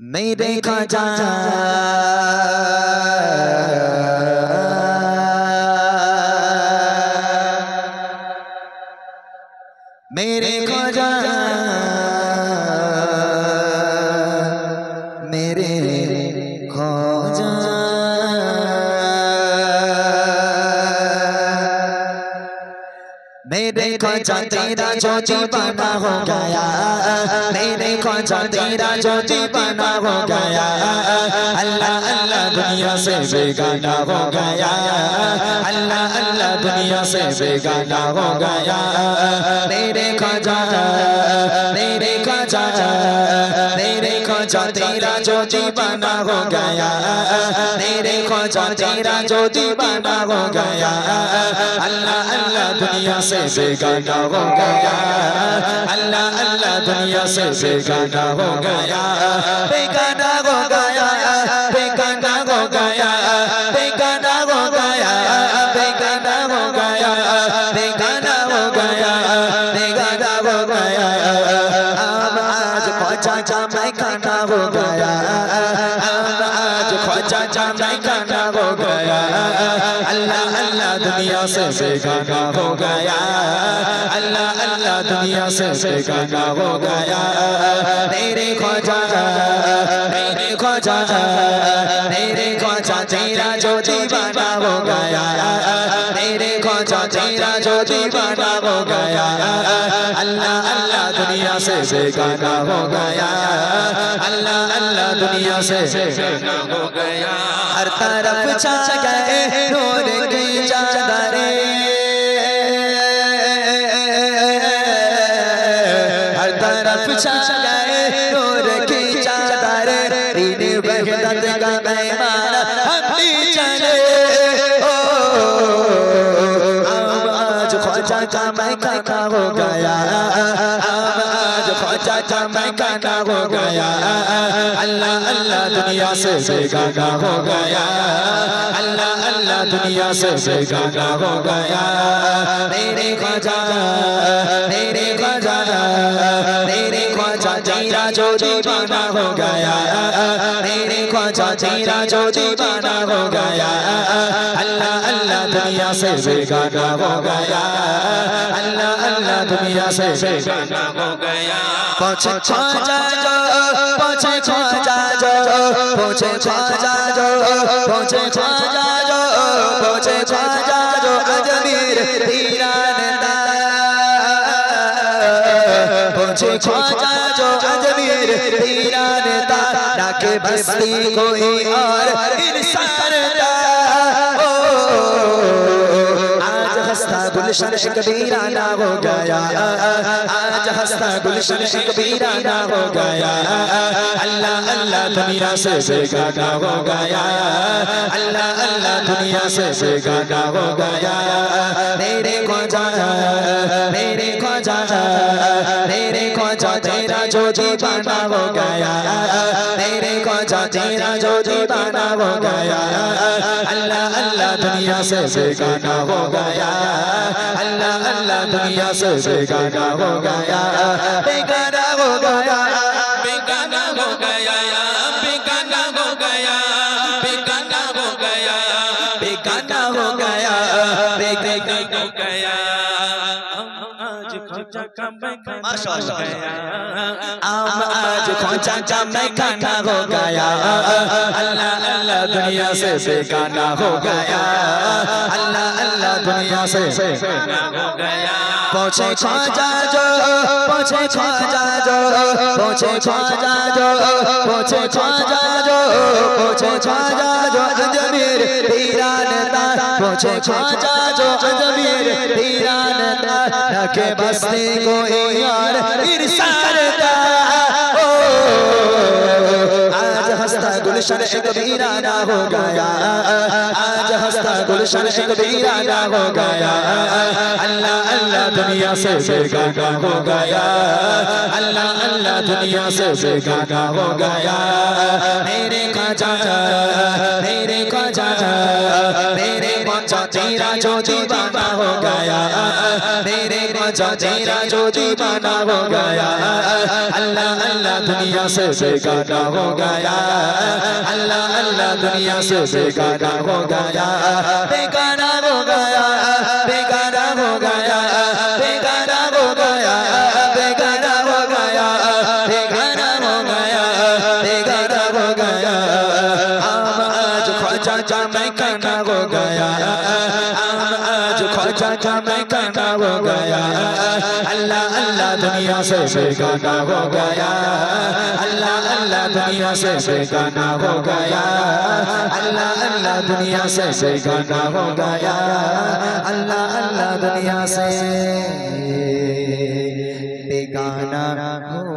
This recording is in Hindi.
मेरे ख्वाजा मेरे ख्वाजा मेरे ख्वाजा मेरे ख्वाजा तेरा जो दीवाना हो गया, मेरे ख्वाजा तेरा जो दीवाना हो गया, अल्लाह अल्लाह दुनिया से बेगाना हो गया, अल्लाह अल्लाह दुनिया से बेगाना हो गया। मेरे ख्वाजा मेरे ख्वाजा मेरे ख्वाजा तेरा जो दीवाना हो गया, मेरे ख्वाजा तेरा जो दीवाना हो गया, अल्लाह अल्लाह दुनिया से बेगाना हो गया, अल्लाह अल्लाह दुनिया से बेगाना हो गया, बेगाना हो गया, बेगाना हो गया, बेगाना हो गया, बेगाना हो गया, बेगाना हो गया, बेगाना हो गया। अब आज ख्वाजा मैं खाना हो गया, अब आज ख्वाजा मैं खाना हो गया, अल्लाह अल्लाह दुनिया से बेगाना हो गया, अल्लाह अल्लाह दुनिया से बेगाना हो गया। मेरे ख्वाजा मेरे ख्वाजा मेरे ख्वाजा तेरा जो दीवाना हो गया, मेरे ख्वाजा तेरा जो दीवाना हो गया, अल्लाह अल्लाह दुनिया से बेगाना हो गया, अल्लाह अल्लाह दुनिया से बेगाना हो गया। हर तरफ छा गए नूर की चादरें, हर तरफ छा गए नूर की चादरें, दीन वहदत का पैमान हम भी चले। अब आज ख्वाजा का मैं खाना हो गया, अब आज ख्वाजा का मैं खाना हो गया, अल्लाह अल्लाह दुनिया से बेगाना हो गया, अल्लाह अल्लाह दुनिया से बेगाना हो गया। मेरे ख्वाजा मेरे ख्वाजा मेरे ख्वाजा तेरा जो दीवाना हो गया, मेरे ख्वाजा तेरा जो दीवाना हो गया, अल्लाह अल्लाह दुनिया से बेगाना हो गया, अल्लाह अल्लाह दुनिया से बेगाना हो गया। पहुँचे ख्वाजा जो पहुँचे ख्वाजा जो पहुँचे ख्वाजा जो पहुँचे ख्वाजा जो पहुँचे ख्वाजा जो अजमेर दीरानदा, पहुँचे ख्वाजा जो अजमेर दीरानदा, ना के बस्ती कोई और इंसान था। आज हंसता गुलशन एक वीराना हो गया, आज हंसता गुलशन एक वीराना हो गया, अल्लाह अल्लाह दुनिया से बेगाना हो गया, अल्लाह अल्लाह दुनिया से बेगाना हो गया। मेरे ख्वाजा मेरे ख्वाजा मेरे ख्वाजा तेरा जो दीवाना हो गया, मेरे ख्वाजा तेरा जो दीवाना हो गया, अल्लाह अल्लाह दुनिया से बेगाना हो गया, अल्लाह अल्लाह दुनिया से बेगाना हो गया, बेगाना हो गया, बेगाना हो गया, बेगाना हो गया, बेगाना हो गया, बेगाना हो गया, बेगाना हो गया। माशाअल्लाह आज ख्वाजा का मैं खाना हो गया, अल्लाह अल्लाह दुनिया से बेगाना हो गया, अल्लाह अल्लाह दुनिया से बेगाना हो गया। पहुँचे ख्वाजा जो पहुँचे ख्वाजा जो पहुँचे ख्वाजा जो पहुँचे ख्वाजा जो पहुँचे ख्वाजा जो अजमेर दीरानदा, पहुँचे ख्वाजा जो अजमेर दीरानदा, ना के बस्ती कोई और इंसान था। आज हंसता गुलशन एक वीराना हो गया, आज हंसता गुलशन एक वीराना हो गया। अल्लाह अल्लाह दुनिया से बेगाना हो गया, अल्लाह अल्लाह दुनिया से बेगाना हो गया। मेरे ख्वाजा मेरे ख्वाजा मेरे ख्वाजा तेरा जो दीवाना हो गया, मेरे ख्वाजा तेरा जो दीवाना हो गया। अल्लाह अल्लाह दुनिया से बेगाना हो गया, अल्लाह अल्लाह दुनिया से बेगाना हो गया, बेगाना हो गया, बेगाना हो गया, बेगाना हो गया, बेगाना हो गया, बेगाना हो गया, बेगाना हो गया। आज ख्वाजा का मैं काना हो गया, आज ख्वाजा का मैं काना हो गया। अल्लाह अल्लाह दुनिया से बेगाना हो गया, अल्लाह अल्लाह दुनिया से बेगाना हो गया, अल्लाह अल्लाह दुनिया से बेगाना हो गया, अल्लाह अल्लाह दुनिया से बेगाना हो